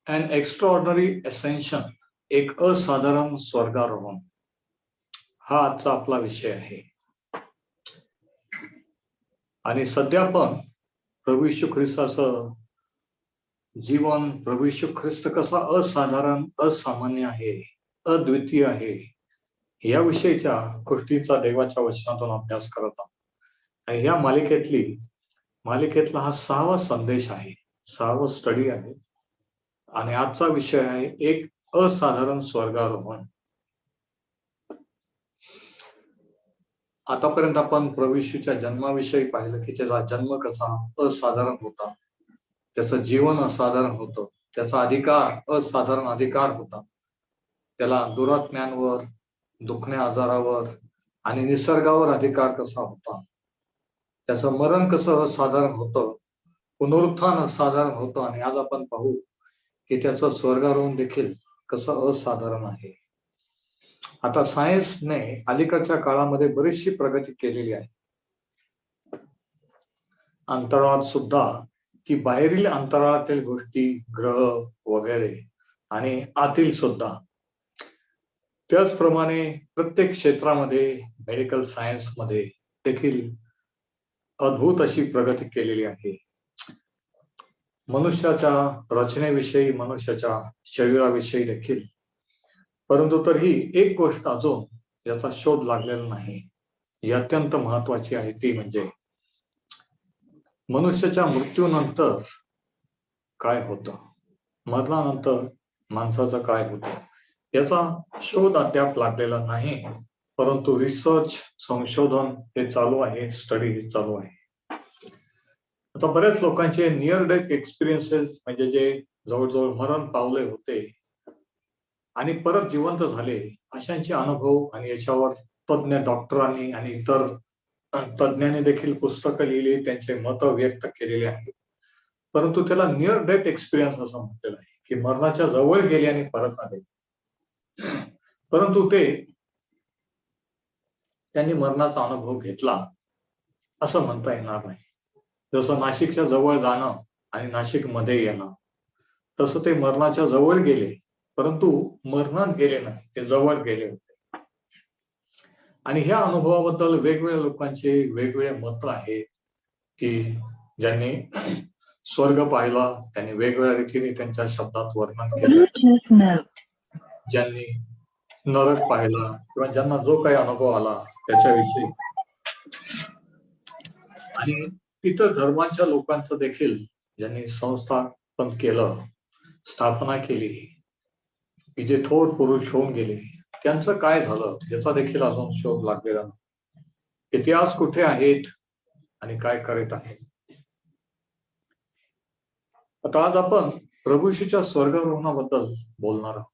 अन extraordinary ascension, एक असाधारण स्वर्गारोहण, हा आजचा आपला विषय आहे. आणि सध्या पण प्रभू येशू ख्रिस्ताचं जीवन, प्रभू येशू ख्रिस्त कसा असाधारण, असामान्य आहे, अद्वितीय आहे, याविषयीच्या गोष्टीचा देवाच्या वचनातून अभ्यास करत आहोत. आणि या मालिकेतला हा 6वा संदेश आहे, 6वा स्टडी आहे. आणि आजचा विषय आहे एक असाधारण स्वर्गारोहण. आतापर्यंत आपण प्रभू येशूच्या जन्माविषयी पाहिलं की त्याचा जन्म कसा असाधारण होता, त्याचं जीवन असाधारण होतं, त्याचा अधिकार असाधारण अधिकार होता, त्याला दुरात्म्यांवर, दुखण्या आजारावर आणि निसर्गावर अधिकार कसा होता, त्याचं मरण कसं असाधारण होतं, पुनरुत्थान असाधारण होतं. आणि आज आपण पाहू की त्याचं स्वर्गारोहण देखील कसं असाधारण आहे. आता सायन्सने अलीकडच्या काळामध्ये बरीचशी प्रगती केलेली आहे. अंतराळात सुद्धा, की बाहेरील अंतराळातील गोष्टी, ग्रह वगैरे, आणि आतील सुद्धा. त्याचप्रमाणे प्रत्येक क्षेत्रामध्ये, मेडिकल सायन्स मध्ये देखील अद्भुत अशी प्रगती केलेली आहे. मनुष्याच्या रचनेविषयी, मनुष्याच्या शरीराविषयी देखील. परंतु तरीही एक गोष्ट अजून याचा शोध लागलेला नाही, ही अत्यंत महत्वाची आहे. ती म्हणजे मनुष्याच्या मृत्यूनंतर काय होतं, मरणानंतर माणसाचं काय होतं, याचा शोध अद्याप लागलेला नाही. परंतु रिसर्च, संशोधन हे चालू आहे, स्टडी हे चालू आहे. आता बऱ्याच लोकांचे नियर डेथ एक्सपिरियन्सेस, म्हणजे जे जवळजवळ मरण पावले होते आणि परत जिवंत झाले, अशांचे अनुभव आणि याच्यावर तज्ञ डॉक्टरांनी आणि इतर तज्ञांनी देखील पुस्तकं लिहिली, त्यांचे मत व्यक्त केलेले आहेत. परंतु त्याला नियर डेथ एक्सपिरियन्स असं म्हटलेलं आहे, की मरणाच्या जवळ गेले आणि परत आले, परंतु त्यांनी मरणाचा अनुभव घेतला असं म्हणता येणार नाही. जसं नाशिकच्या जवळ जाणं आणि नाशिक मध्ये येणं, तसं ते मरणाच्या जवळ गेले, परंतु मरणात गेले नाही, ते जवळ गेले होते. आणि ह्या अनुभवाबद्दल वेगवेगळ्या लोकांचे वेगवेगळे मत आहेत, की ज्यांनी स्वर्ग पाहिला त्यांनी वेगवेगळ्या रीतीने त्यांच्या शब्दात वर्णन केलं, ज्यांनी नरक पाहिला किंवा ज्यांना जो काही अनुभव आला त्याच्याविषयी, आणि इतर धर्मांच्या लोकांचं देखील ज्यांनी संस्थापन केलं, स्थापना केली, की जे थोर पुरुष होऊन गेले, त्यांचं काय झालं याचा देखील अजून शोध लागलेला नाही. इतिहास कुठे आहेत आणि काय करत आहेत. आता आज आपण प्रभू येशूच्या स्वर्गारोहणाबद्दल बोलणार आहोत.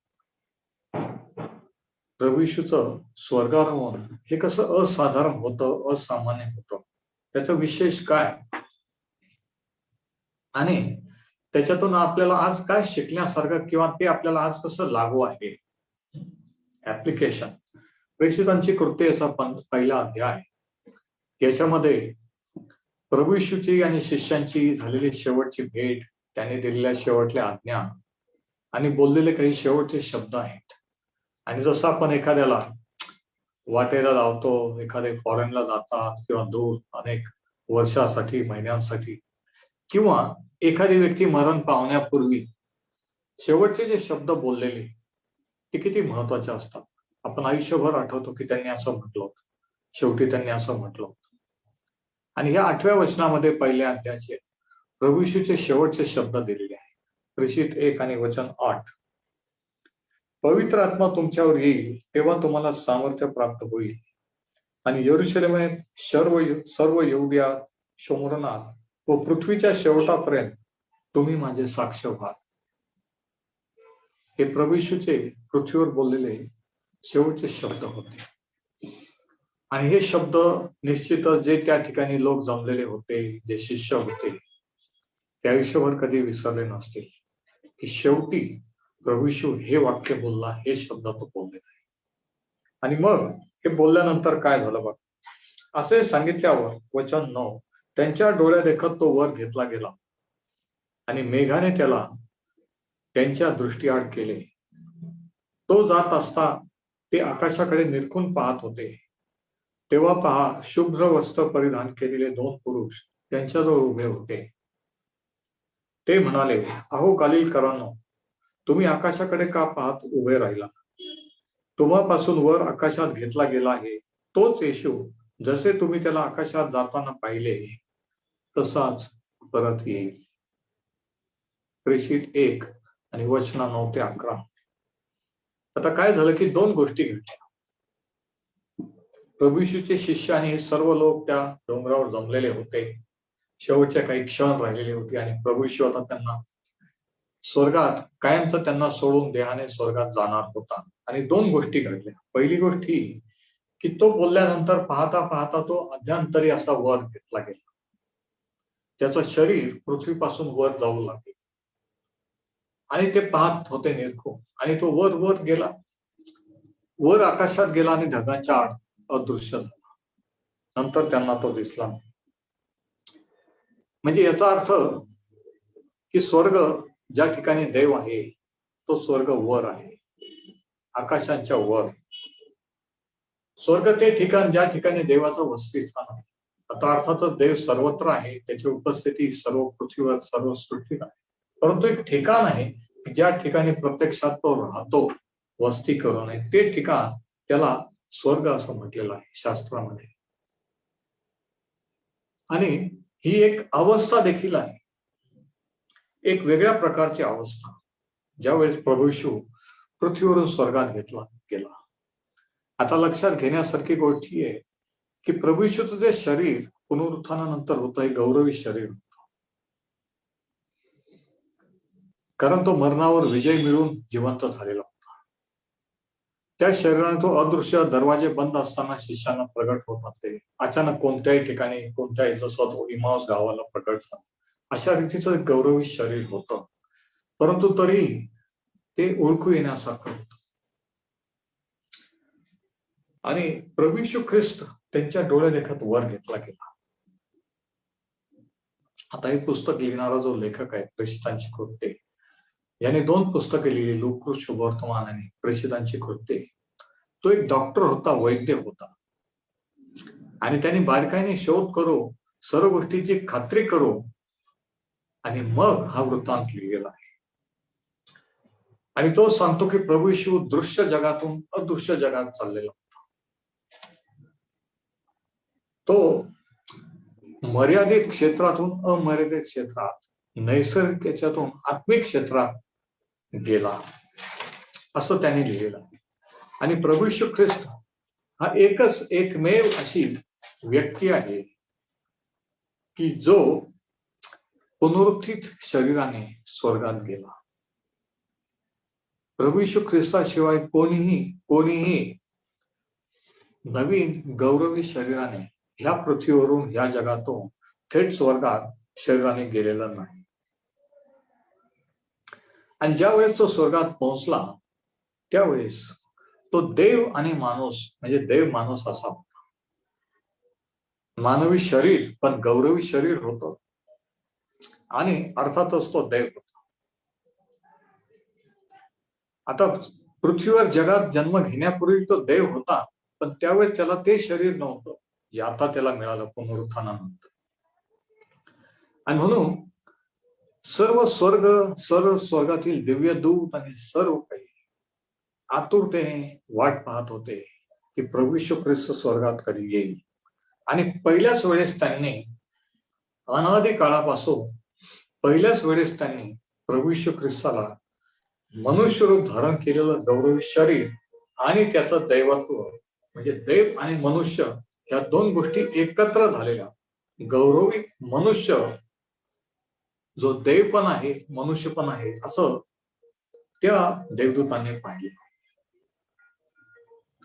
प्रभू येशूचं स्वर्गारोहण हे कसं असाधारण होतं, असामान्य होतं, त्याचं विशेष काय, आणि त्याच्यातून आपल्याला आज काय शिकण्यासारखं, किंवा ते आपल्याला आज कसं लागू आहे. ऍप्लिकेशन. प्रेषितांची कृत्ये याचा पहिला अध्याय, याच्यामध्ये प्रभू येशूची आणि शिष्यांची झालेली शेवटची भेट, त्यांनी दिलेल्या शेवटल्या आज्ञा आणि बोललेले काही शेवटचे शब्द आहेत. आणि जसं आपण एखाद्याला वाटेला लावतो, एखादे फॉरेनला जातात किंवा दूर अनेक वर्षासाठी, महिन्यांसाठी, किंवा एखादी व्यक्ती मरण पावण्यापूर्वी शेवटचे जे शब्द बोललेले ते किती महत्वाचे असतात. आपण आयुष्यभर आठवतो की त्यांनी असं म्हटलं होतं, शेवटी त्यांनी असं म्हटलं होतं. आणि या 8व्या वचनामध्ये पहिल्या अध्यायाचे प्रभू येशूचे शेवटचे शब्द दिलेले आहेत. प्रेषित 1 आणि वचन 8. पवित्र आत्मा तुमच्यावर येईल तेव्हा तुम्हाला सामर्थ्य प्राप्त होईल, आणि यरूशलेमेत सर्व यहुदियात, शोमरोनात व पृथ्वीच्या शेवटापर्यंत तुम्ही माझे साक्ष व्हाल. हे प्रभू येशूचे पृथ्वीवर बोललेले शेवटचे शब्द होते. आणि हे शब्द निश्चितच जे त्या ठिकाणी लोक जमलेले होते, जे शिष्य होते, त्या आयुष्यभर कधी विसरले नसतील, की शेवटी प्रभू येशू हे वाक्य बोलला, हे शब्द तो बोलले. आणि मग हे बोलल्यानंतर काय झालं बघ. असे सांगितल्यावर वचन 9, त्यांच्या डोळ्या देखत तो वर घेतला गेला, आणि मेघाने त्याला त्यांच्या दृष्टीआड केले. तो जात असता ते आकाशाकडे निरखून पाहत होते. तेव्हा पहा, शुभ्र वस्त्र परिधान केलेले 2 पुरुष त्यांच्याजवळ उभे होते. ते म्हणाले, अहो गालिलकरांनो, तुम्ही आकाशाकडे का पाहत उभे राहिला? तुम्हापासून वर आकाशात घेतला गेला आहे तोच येशू, जसे तुम्ही त्याला आकाशात जाताना पाहिले तसाच परत येईल. प्रेषित 1 आणि वचन 9 ते 11. आता काय झालं की 2 गोष्टी घडल्या. प्रभू येशूचे शिष्य आणि हे सर्व लोक त्या डोंगरावर जमलेले होते. शेवटच्या काही क्षण राहिलेले होते आणि प्रभू येशू आता त्यांना स्वर्गात कायमचं त्यांना सोडून देहाने स्वर्गात जाणार होता. आणि 2 गोष्टी घडल्या. पहिली गोष्ट ही की तो बोलल्यानंतर पाहता पाहता तो अध्यांतरी असा वर घेतला गेला. त्याचं शरीर पृथ्वीपासून वर जाऊ लागले आणि ते पाहत होते निरखून. आणि तो वर वर गेला, वर आकाशात गेला आणि ढगाच्या आड अदृश्य झाला. नंतर त्यांना तो दिसला नाही. म्हणजे याचा अर्थ की स्वर्ग ज्या ठिकाणी देव आहे तो स्वर्ग वर आहे, आकाशांच्या वर. स्वर्ग ते ठिकाण ज्या ठिकाणी देवाचं वसतिस्थान आहे. आता अर्थातच देव सर्वत्र आहे, त्याची उपस्थिती सर्व पृथ्वीवर सर्व सृष्टीत आहे. परंतु एक ठिकाण आहे ज्या ठिकाणी प्रत्यक्षात तो राहतो वस्ती करून, ते ठिकाण त्याला स्वर्ग असं म्हटलेलं आहे शास्त्रामध्ये. आणि ही एक अवस्था देखील आहे, एक वेगळ्या प्रकारची अवस्था, ज्यावेळेस प्रभू येशू पृथ्वीवरून स्वर्गात घेतला गेला. आता लक्षात घेण्यासारखी गोष्ट ही आहे की प्रभू येशूचं जे शरीर पुनरुत्थानानंतर होतं हे गौरवी शरीर होतं, कारण तो मरणावर विजय मिळून जिवंत झालेला होता. त्या शरीराने तो अदृश्य दरवाजे बंद असताना शिष्यांना प्रगट होत असे. अचानक कोणत्याही ठिकाणी कोणत्याही, जसं तो इमाऊस गावाला प्रगट झाला, अशा रीतीचं एक गौरवी शरीर होतं. परंतु तरी ते ओळखू येण्यासारखं होतं. आणि प्रभू येशू ख्रिस्त त्यांच्या डोळे देखत वर घेतला गेला. आता हे पुस्तक लिहिणारा जो लेखक आहे, प्रेषितांची कृत्ये, याने 2 पुस्तके लिहिली, लोककृत शुभवर्तमान आणि प्रेषितांची कृत्ये. तो एक डॉक्टर होता, वैद्य होता, आणि त्यांनी बारकाईने शोध करू, सर्व गोष्टीची खात्री करू आणि मग हा वृत्तांत लिहिलेला आहे. आणि तो सांगतो की प्रभू येशू दृश्य जगातून अदृश्य जगात चाललेला होता. तो मर्यादित क्षेत्रातून अमर्यादित क्षेत्रात, नैसर्गिक याच्यातून आत्मिक क्षेत्रात गेला, असं त्यांनी लिहिलेलं आहे. आणि प्रभू येशू ख्रिस्त हा एकमेव अशी व्यक्ती आहे की जो पुनरुत्थित शरीराने स्वर्गात गेला. प्रभू येशू ख्रिस्ताशिवाय कोणीही नवीन गौरवी शरीराने ह्या पृथ्वीवरून, ह्या जगातून थेट स्वर्गात शरीराने गेलेला नाही. आणि ज्या वेळेस तो स्वर्गात पोहोचला त्यावेळेस तो देव आणि माणूस, म्हणजे देव माणूस असा होता. मानवी शरीर पण गौरवी शरीर होतं, आणि अर्थातच तो देव होता. आता पृथ्वीवर जगात जन्म घेण्यापूर्वी तो देव होता, पण त्यावेळेस त्याला ते शरीर नव्हतं जे आता त्याला मिळालं पुनरुत्थानानंतर. आणि म्हणून सर्व स्वर्गातील दिव्य दूत आणि सर्व काही आतुरतेने वाट पाहत होते की प्रभू येशू ख्रिस्त स्वर्गात कधी येईल. आणि पहिल्याच वेळेस त्यांनी, अनादी काळापासून पहिल्याच वेळेस त्यांनी प्रभू येशू ख्रिस्ताला मनुष्य रूप धारण केलेलं गौरवी शरीर आणि त्याचं दैवत्व, म्हणजे देव आणि मनुष्य या 2 गोष्टी एकत्र झालेल्या गौरवी मनुष्य, जो देव पण आहे मनुष्य पण आहे, असं त्या देवदूतांनी पाहिले.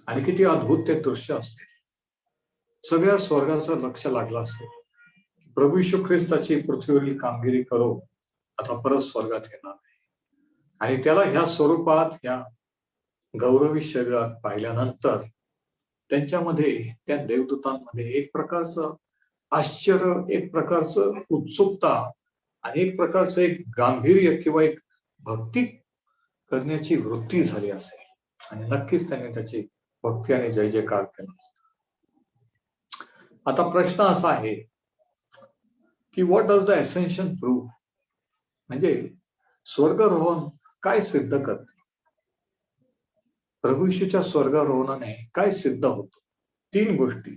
आणि किती अद्भुत ते दृश्य असते. सगळ्या स्वर्गाचं लक्ष लागलं असते. प्रभू येशू ख्रिस्ताची पृथ्वीवरील कामगिरी करू आता परत स्वर्गात येणार आहे. आणि त्याला ह्या स्वरूपात, ह्या गौरवी शरीरात पाहिल्यानंतर त्यांच्यामध्ये, त्या देवदूतांमध्ये एक प्रकारचं आश्चर्य, एक प्रकारचं उत्सुकता आणि एक प्रकारचं एक गांभीर्य किंवा एक भक्ती करण्याची वृत्ती झाली असेल आणि नक्कीच त्यांनी त्याची भक्ती आणि जय जयकार केला. आता प्रश्न असा आहे की what does the essential prove, म्हणजे स्वर्गारोहण काय सिद्ध करते? प्रभू येशूच्या स्वर्गारोहणाने काय सिद्ध होतं? 3 गोष्टी,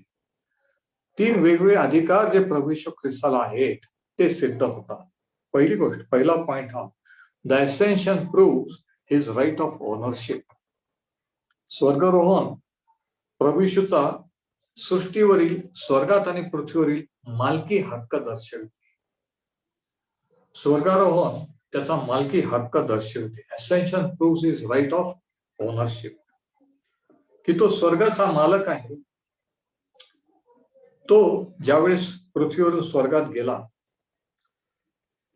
3 वेगवेगळे अधिकार जे प्रभू येशू ख्रिस्ताला आहेत ते सिद्ध होतात. पहिली गोष्ट, पहिला पॉइंट हा, the essential prove his right of ownership. स्वर्गारोहण प्रभू येशूचा सृष्टीवरील, स्वर्गात आणि पृथ्वीवरील मालकी हक्क दर्शवते. स्वर्गारोहण त्याचा मालकी हक्क दर्शवते. Essential prove his right of ownership, की तो स्वर्गाचा मालक आहे. तो ज्यावेळेस पृथ्वीवरून स्वर्गात गेला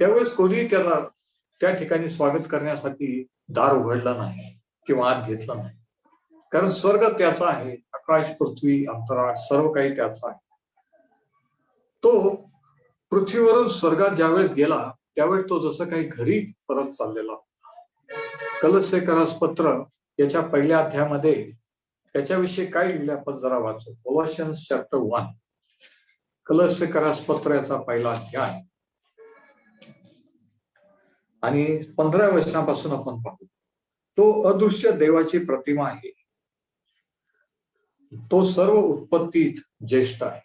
त्यावेळेस कोणी त्याला त्या ठिकाणी स्वागत करण्यासाठी दार उघडलं नाही किंवा आत घेतलं नाही, कारण स्वर्ग त्याचा आहे. आकाश, पृथ्वी, अंतराळ सर्व काही त्याचा आहे. तो पृथ्वीवरून स्वर्गात ज्यावेळेस गेला त्यावेळेस तो जसं काही घरी परत चाललेला. कलोस्सेकरास पत्र याच्या पहिल्या अध्यायामध्ये त्याच्याविषयी काय लिहिले आपण जरा वाचू. कोलोसियन्स चॅप्टर 1, कलोस्सेकरास पत्र याचा पहिला अध्याय आणि 15व्या वचनापासून आपण पाहू. तो अदृश्य देवाची प्रतिमा आहे, तो सर्व उत्पत्तीत ज्येष्ठ आहे.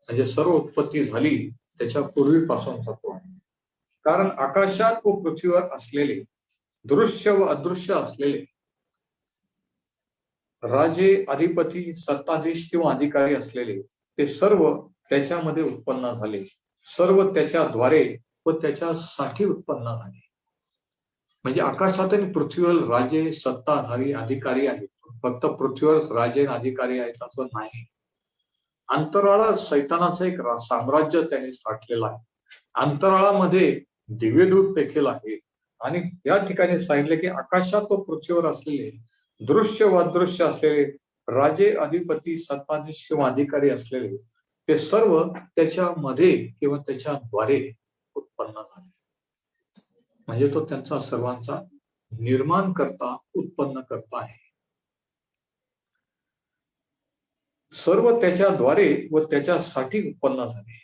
म्हणजे सर्व उत्पत्ती झाली त्याच्या पूर्वीपासूनचा तो आहे. कारण आकाशात व पृथ्वीवर असलेले, दृश्य व अदृश्य असलेले राजे, अधिपती, सत्ताधीश किंवा अधिकारी असलेले ते सर्व त्याच्यामध्ये उत्पन्न झाले. सर्व त्याच्याद्वारे व त्याच्यासाठी उत्पन्न झाले. म्हणजे आकाशात आणि पृथ्वीवर राजे, सत्ताधारी, अधिकारी आहेत. फक्त पृथ्वीवर राजे आणि अधिकारी आहेत असं नाही. अंतराळात सैतानाचं एक साम्राज्य त्यांनी साठलेलं आहे. अंतराळामध्ये दिव्यदूत देखील आहे. आणि या ठिकाणी सांगितले की आकाशात व पृथ्वीवर असलेले, दृश्य व अदृश्य असलेले राजे, अधिपती, सत्ताधीश किंवा अधिकारी असलेले ते सर्व त्याच्यामध्ये किंवा त्याच्याद्वारे उत्पन्न झाले. म्हणजे तो त्यांचा सर्वांचा निर्माण करता, उत्पन्न करता आहे. सर्व त्याच्याद्वारे व त्याच्यासाठी उत्पन्न झाले.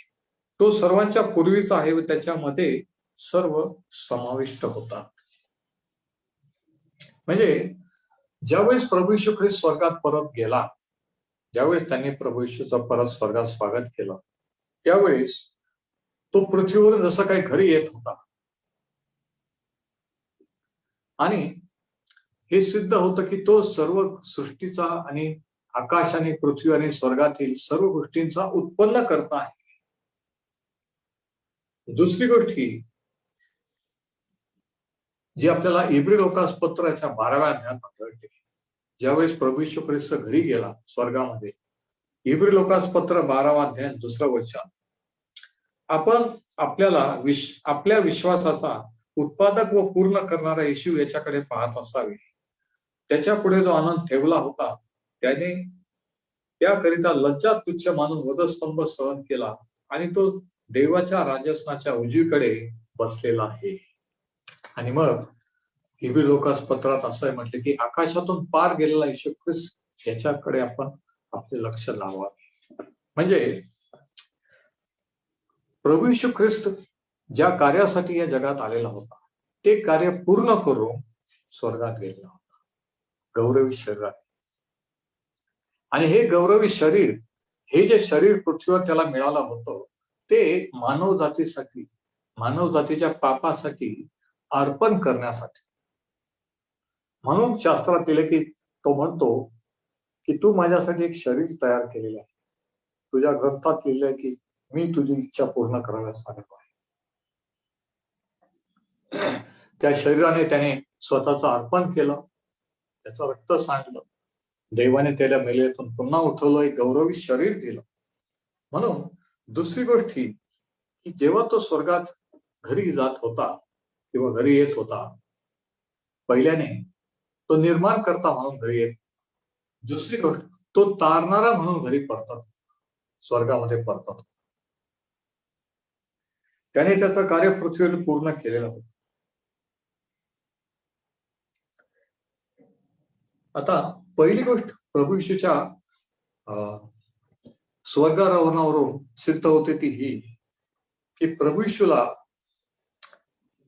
तो सर्वांच्या पूर्वीचा आहे व त्याच्यामध्ये सर्व समाविष्ट होतात. म्हणजे ज्यावेळेस प्रभू येशू ख्रिस्त स्वर्गात परत गेला, ज्यावेळेस त्यांनी प्रभू येशूचं परत स्वर्गात स्वागत केलं, त्यावेळेस तो पृथ्वीवरून जसं काही घरी येत होता. आणि हे सिद्ध होतं की तो सर्व सृष्टीचा आणि आकाश आणि पृथ्वी आणि स्वर्गातील सर्व गोष्टींचा उत्पन्न करता आहे. दुसरी गोष्ट ही जी आपल्याला इब्री लोकास पत्राच्या 12व्या अध्यायात आढळते. ज्यावेळेस प्रभू येशू ख्रिस्त घरी गेला स्वर्गामध्ये, इब्री लोकास पत्र 12वा अध्याय 2रं वचन, आपण आपल्या विश्वासाचा उत्पादक व पूर्ण करणारा येशू याच्याकडे पाहत असावे. त्याच्या पुढे जो आनंद ठेवला होता त्याने त्याकरिता लज्जा तुच्छ मानून वधस्तंभ सहन केला आणि तो देवाच्या राजसनाच्या उजवीकडे बसलेला आहे. आणि मग इब्री लोकास पत्रात असं म्हटले की आकाशातून पार गेलेला येशू ख्रिस्त याच्याकडे आपण आपले लक्ष लावावे. म्हणजे प्रभू येशू ख्रिस्त ज्या कार्यासाठी या जगात आलेला होता ते कार्य पूर्ण करून स्वर्गात गेलेला होता, गौरवी शरीरात. आणि हे गौरवी शरीर, हे जे शरीर पृथ्वीवर त्याला मिळालं होतं ते मानव जातीसाठी, मानव जातीच्या पापासाठी अर्पण करण्यासाठी. म्हणून शास्त्रात दिले की तो म्हणतो की तू माझ्यासाठी एक शरीर तयार केलेलं आहे. तुझ्या ग्रंथात लिहिलंय की मी तुझी इच्छा पूर्ण कराव्यास आलेलो आहे. त्या शरीराने त्याने स्वतःचं अर्पण केलं, त्याचं रक्त सांडलं, देवाने त्याला मेलेतून पुन्हा उठवलं, एक गौरवी शरीर दिलं. म्हणून दुसरी गोष्ट ही की जेव्हा तो स्वर्गात घरी जात होता किंवा घरी येत होता, पहिल्याने तो निर्माण करता म्हणून घरी येत. दुसरी गोष्ट, तो तारणारा म्हणून घरी परतत, स्वर्गामध्ये परतत. त्याने त्याचं कार्य पृथ्वीवर पूर्ण केलेलं होतं. आता पहिली गोष्ट प्रभू येशूच्या स्वर्गारोहणावरून सिद्ध होते ती ही की प्रभू येशूला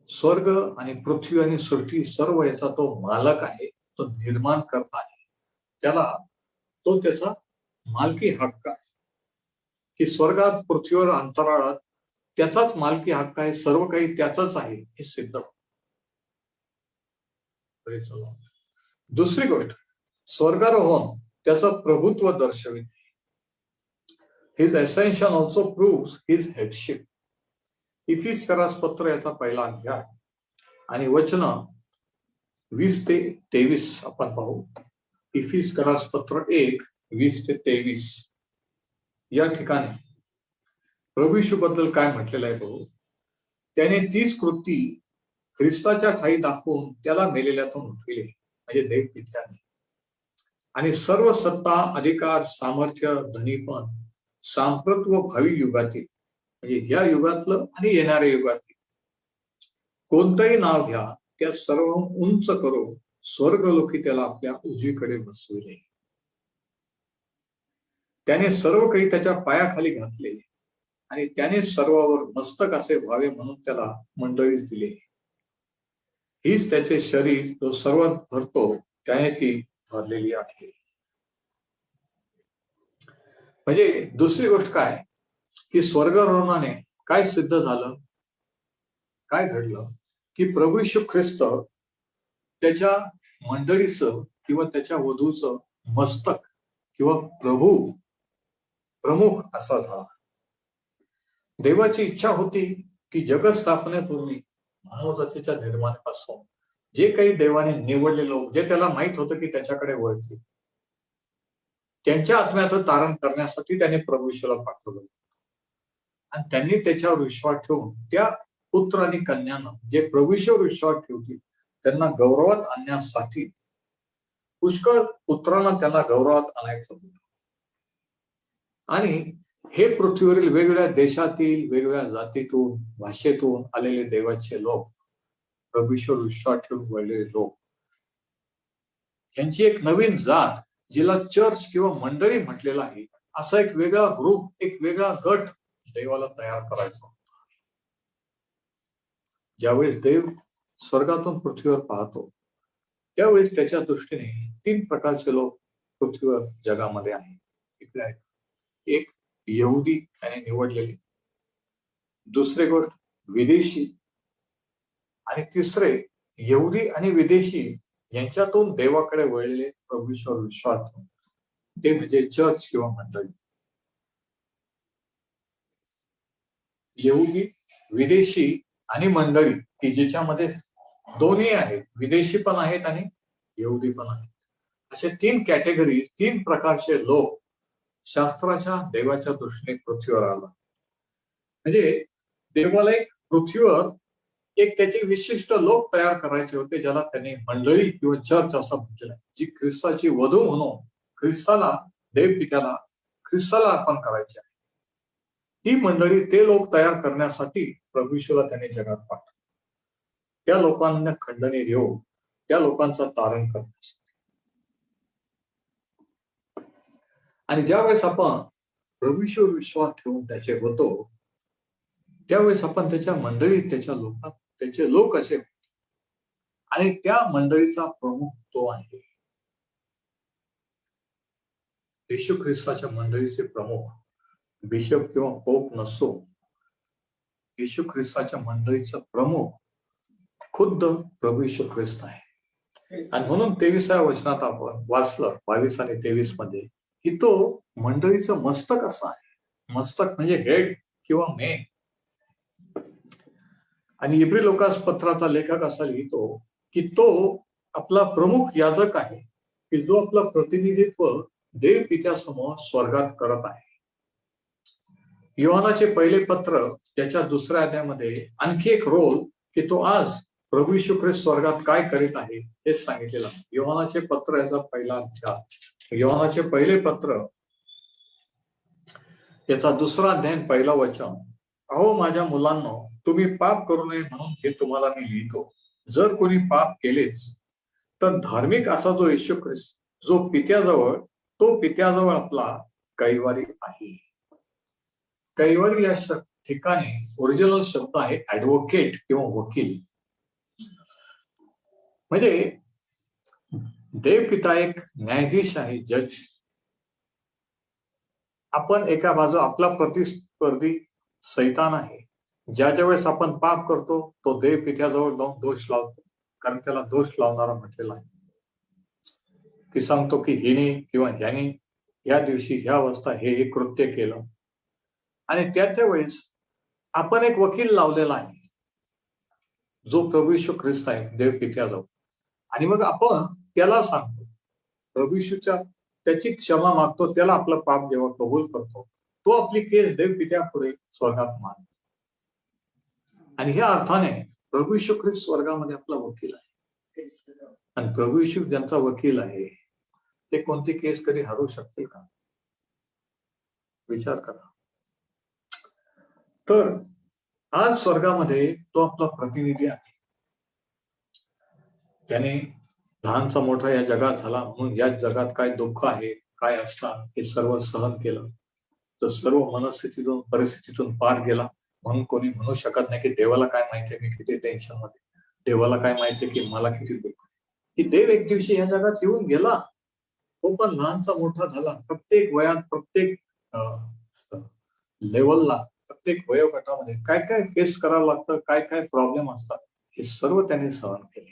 स्वर्ग आणि पृथ्वी आणि सृष्टी सर्व याचा तो मालक आहे, तो निर्माण करता आहे. त्याला तो त्याचा मालकी हक्क आहे की स्वर्गात पृथ्वीवर अंतराळात त्याचाच मालकी हक्क आहे, सर्व काही त्याचाच आहे हे सिद्ध होतं. दुसरी गोष्ट, स्वर्गारोहण त्याचं प्रभुत्व दर्शवित. His ascension also proves his headship. Ephesians पत्र याचा पहिला अध्याय आणि वचन 20 ते 23 आपण पाहू. इफिसियन्स पत्र 1 20 ते 23 या ठिकाणी प्रभू येशू बद्दल काय म्हटलेलं आहे बघू. त्याने तीच कृती ख्रिस्ताच्या ठाई दाखवून त्याला मेलेल्यातून उठविले, म्हणजे देव पित्याने, आणि सर्व सत्ता अधिकार सामर्थ्य धनीपण सांप्रत व भावी युगातील, म्हणजे या युगातलं आणि येणाऱ्या युगातील कोणतंही नाव घ्या त्या सर्व उंच करून स्वर्गलोकी त्याला आपल्या उजवीकडे बसविले. त्याने सर्व काही त्याच्या पायाखाली घातले आणि त्याने सर्वावर मस्तक असे व्हावे म्हणून त्याला मंडळीस दिले. हीच त्याचे शरीर जो सर्वात भरतो त्याने ती भरलेली आहे. म्हणजे दुसरी गोष्ट काय की स्वर्गारोहणाने काय सिद्ध झालं, काय घडलं की प्रभू येशू ख्रिस्त त्याच्या मंडळीचं किंवा त्याच्या वधूचं मस्तक किंवा प्रमुख असा झाला. देवाची इच्छा होती की जगस्थापनेपूर्वी मानवजातीच्या निर्माणापासून जे काही देवाने निवडले लोक, जे त्याला माहित होतं की त्याच्याकडे वळतील, त्यांच्या आत्म्याचं तारण करण्यासाठी त्याने प्रभू येशूला पाठवलं आणि त्यांनी त्याच्यावर विश्वास ठेवून त्या पुत्र आणि कन्यानं जे प्रभू येशूवर विश्वास ठेवतील त्यांना गौरवात आणण्यासाठी पुष्कळ पुत्रांना त्यांना गौरवात आणायचं होतं. आणि हे पृथ्वीवरील वेगवेगळ्या देशातील वेगवेगळ्या जातीतून भाषेतून आलेले देवाचे लोक, प्रभू येशूवर विश्वास ठेवून वळलेले लोक, यांची एक नवीन जात जिला चर्च किंवा मंडळी म्हटलेला आहे, असा एक वेगळा ग्रुप, एक वेगळा गट देवाला तयार करायचा. ज्यावेळेस देव स्वर्गातून पृथ्वीवर पाहतो त्यावेळेस त्याच्या दृष्टीने 3 प्रकारचे लोक पृथ्वीवर जगामध्ये आहेत. एक यहुदी त्याने निवडलेले, दुसरी गोष्ट विदेशी, आणि तिसरे यहुदी आणि विदेशी यांच्यातून देवाकडे वळलेले प्रभू येशूवर विश्वास, ते म्हणजे चर्च किंवा मंडळी. यहुदी, विदेशी आणि मंडळी की ज्याच्यामध्ये दोन्ही आहेत, विदेशी पण आहेत आणि यहुदी पण आहेत. असे 3 कॅटेगरी, 3 प्रकारचे लोक शास्त्राच्या देवाच्या दृष्टीने पृथ्वीवर आला. म्हणजे देवाला एक पृथ्वीवर एक त्याचे विशिष्ट लोक तयार करायचे होते, ज्याला त्याने मंडळी किंवा चर्च असं म्हटलेलं आहे, जी ख्रिस्ताची वधू म्हणून ख्रिस्ताला, देव पित्याला ख्रिस्ताला अर्पण करायचे आहे. ती मंडळी, ते लोक तयार करण्यासाठी प्रभू येशूला त्याने जगात पाठवले, त्या लोकांना खंडणी देऊन त्या लोकांचं तारण करण्यासाठी. आणि ज्यावेळेस आपण प्रभू येशूवर विश्वास ठेवून त्याचे होतो त्यावेळेस आपण त्याच्या मंडळीत, त्याच्या लोकात त्याचे लोक असे होते आणि त्या मंडळीचा प्रमुख तो आहे. येशू ख्रिस्ताच्या मंडळीचे प्रमुख बिशप किंवा पोप नसतो. येशू ख्रिस्ताच्या मंडळीचा प्रमुख खुद्द प्रभू येशू ख्रिस्त आहे. आणि म्हणून 23व्या वचनात आपण वाचलं 22 आणि 23 मध्ये की तो मंडळीचं मस्तक असं आहे. मस्तक म्हणजे हेड किंवा मेन. आणि इब्री लोकास पत्राचा लेखक असा लिहितो की तो आपला प्रमुख याजक आहे की जो आपलं प्रतिनिधित्व देव पित्यासमोर स्वर्गात करत आहे. योहानाचे पहिले पत्र त्याच्या 2ऱ्या अध्यायामध्ये आणखी एक रोल की तो आज प्रभू येशू ख्रिस्त स्वर्गात काय करीत आहे हे सांगितलेलं आहे. योहानाचे पत्र याचा पहिला अध्याय, योहानाचे पहिले पत्र याचा 2रा अध्याय पहिला वचन, अहो माझ्या मुलांनो, तुम्ही पाप करू नये म्हणून हे तुम्हाला मी लिहितो. जर कोणी पाप केलेच तर धार्मिक असा जो येशू ख्रिस्त जो पित्याजवळ, तो पित्याजवळ आपला कैवारी आहे. कैवारी या ठिकाणी ओरिजिनल शब्द आहे ऍडव्होकेट किंवा वकील. म्हणजे देव पिता एक न्यायाधीश आहे, जज. आपण एका बाजू आपला प्रतिस्पर्धी सैतान आहे. ज्याच्या वेळेस आपण पाप करतो तो देव पित्याजवळ जाऊन दोष लावतो, कारण त्याला दोष लावणारा म्हटलेला आहे की सांगतो की हिने किंवा ह्याने या दिवशी ह्या वाजता हे कृत्य केलं. आणि त्याच्या वेळेस आपण एक वकील लावलेला आहे जो प्रभू येशू ख्रिस्त आहे देव पित्याजवळ. आणि मग आपण त्याला सांगतो, प्रभू येशूच्या त्याची क्षमा मागतो, त्याला आपलं पाप जेव्हा कबूल करतो, तो आपली केस देव पित्यापुढे स्वर्गात मानतो. आणि ह्या अर्थाने प्रभू येशू ख्रिस्त स्वर्गामध्ये आपला वकील आहे. आणि प्रभू येशू ज्यांचा वकील आहे ते कोणती केस कधी हरू शकतील का? विचार करा. तर आज स्वर्गामध्ये तो आपला प्रतिनिधी आहे. त्याने लहानचा मोठा या जगात झाला म्हणून या जगात काय दुःख आहे, काय असतात, हे सर्व सहन केलं. तर सर्व मनस्थितीतून परिस्थितीतून पार गेला. म्हणून कोणी म्हणू शकत नाही की देवाला काय माहितीये मी किती टेन्शन मध्ये, देवाला काय माहितीये की मला किती दुःख. की देव एक दिवशी या जगात येऊन गेला, तो पण लहानचा मोठा झाला. प्रत्येक वयात, प्रत्येक लेवलला, प्रत्येक वयोगटामध्ये काय काय फेस करावं लागतं, काय काय प्रॉब्लेम असतात, हे सर्व त्यांनी सहन केले.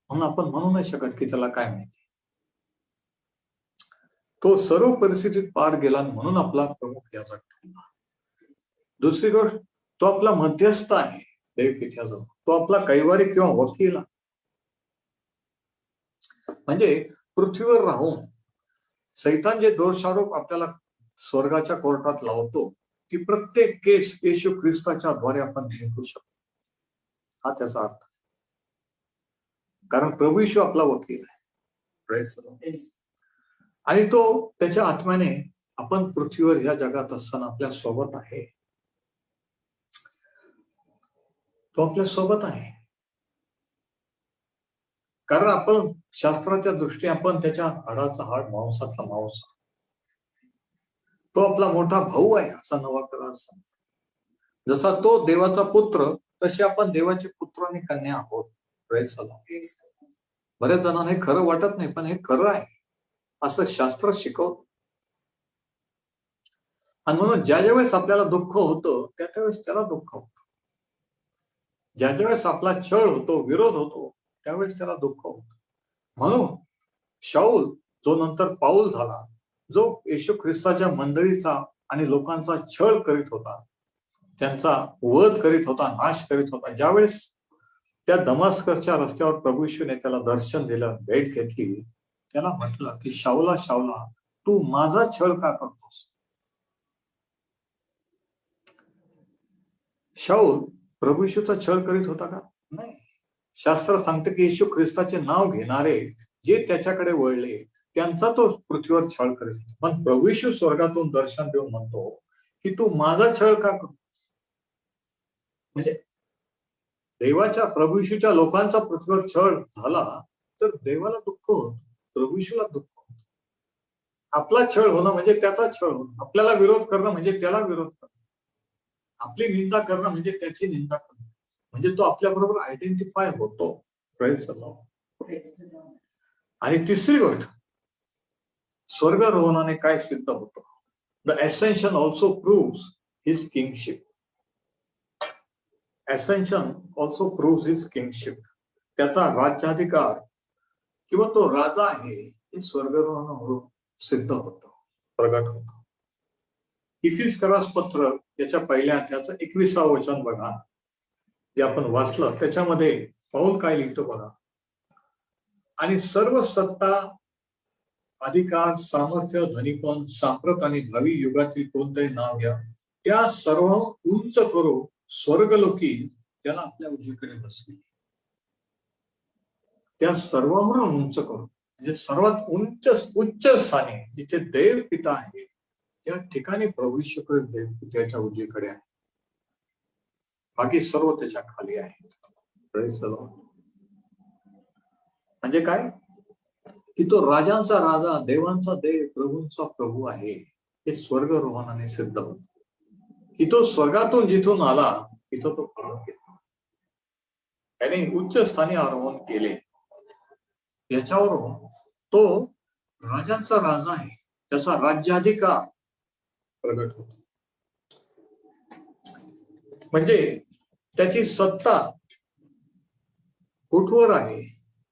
म्हणून आपण म्हणू नाही शकत की त्याला काय माहिती. तो सर्व परिस्थितीत पार गेला म्हणून आपला प्रमुख या जगात ठरला. दुसरी गोष्ट, तो आपला मध्यस्थ आहे देव पित्याजवळ. तो आपला कैवारी किंवा वकील. म्हणजे पृथ्वीवर राहून सैतान जे दोषारोप आपल्याला स्वर्गाच्या कोर्टात लावतो, ती प्रत्येक केस येशू ख्रिस्ताच्या द्वारे आपण जिंकू शकतो. हा त्याचा अर्थ. कारण प्रभू येशू आपला वकील आहे. आणि तो त्याच्या आत्म्याने आपण पृथ्वीवर या जगात असताना आपल्या सोबत आहे. तो आपल्या सोबत आहे. कारण आपण शास्त्राच्या दृष्टीने आपण त्याच्या हाडाचा हाड, मांसातला मांस. तो आपला मोठा भाऊ आहे असा नवा करार सांगतो. जसा तो देवाचा पुत्र, तसे आपण देवाचे पुत्र आणि कन्या आहोत. बऱ्याच जणांना हे खरं वाटत नाही, पण हे खरं आहे असं शास्त्र शिकवतं. आणि म्हणून ज्या ज्या वेळेस आपल्याला दुःख होतं त्या त्यावेळेस त्याला दुःख होतं. ज्या ज्या वेळेस आपला छळ होतो, विरोध होतो, त्यावेळेस त्याला दुःख होतं. म्हणून शाऊल जो नंतर पाऊल झाला, जो येशू ख्रिस्ताच्या मंडळीचा आणि लोकांचा छळ करीत होता, त्यांचा वध करीत होता, नाश करीत होता, ज्यावेळेस त्या दमास्कसच्या रस्त्यावर प्रभू येशूने त्याला दर्शन दिलं, भेट घेतली, त्याला म्हटलं की शाऊला शाऊला तू माझा छळ का करतोस? शाऊल प्रभू येशूचा छळ करीत होता का? नाही. शास्त्र सांगतं की येशू ख्रिस्ताचे नाव घेणारे जे त्याच्याकडे वळले त्यांचा तो पृथ्वीवर छळ करीत होता. पण प्रभू येशू स्वर्गातून दर्शन देऊन म्हणतो की तू माझा छळ का करतो? म्हणजे देवाच्या, प्रभू येशूच्या लोकांचा पृथ्वीवर छळ झाला तर देवाला दुःख होतं, प्रभू येशूला दुःख होतं. आपला छळ होणं म्हणजे त्याचा छळ होणं, आपल्याला विरोध करणं म्हणजे त्याला विरोध करणं, आपली निंदा करणं म्हणजे त्याची निंदा करणं. म्हणजे तो आपल्या बरोबर आयडेंटिफाय होतो. Praise the Lord. आणि तिसरी गोष्ट, स्वर्गारोहणाने काय सिद्ध होतं? The ascension also proves his kingship. Ascension also proves his kingship. त्याचा राज्याधिकार किंवा तो राजा आहे हे स्वर्गारोहणावरून सिद्ध होतं, प्रगट होतं. इफिसकरास पत्र याच्या पहिल्या अध्यायाचं 21 वचन बघा, जे आपण वाचलं त्याच्यामध्ये पाऊल काय लिहितो बघा. आणि सर्व सत्ता, अधिकार, सामर्थ्य, धनीपण, सांप्रत आणि भावी युगातील कोणतंही नाव घ्या, त्या सर्व उंच करू स्वर्गलोकी त्याला आपल्या उजवीकडे बसवी. त्या सर्वांवरून उंच करू म्हणजे सर्वात उच्च स्थानी जिथे देव पिता आहे त्या ठिकाणी प्रभू येशू ख्रिस्त देव पित्याच्या उजवीकडे आहे. बाकी सर्व त्याच्या खाली आहे. Praise the Lord. म्हणजे काय की तो राजांचा राजा, देवांचा देव, प्रभूंचा प्रभू आहे, हे स्वर्गरोहणाने सिद्ध होत. की तो स्वर्गातून जिथून आला तिथं तो परत गेला, त्याने उच्च स्थानी आरोहण केले. याच्यावरून तो राजांचा राजा आहे, त्याचा राज्याधिकार प्रगट होतो. म्हणजे त्याची सत्ता कुठवर आहे,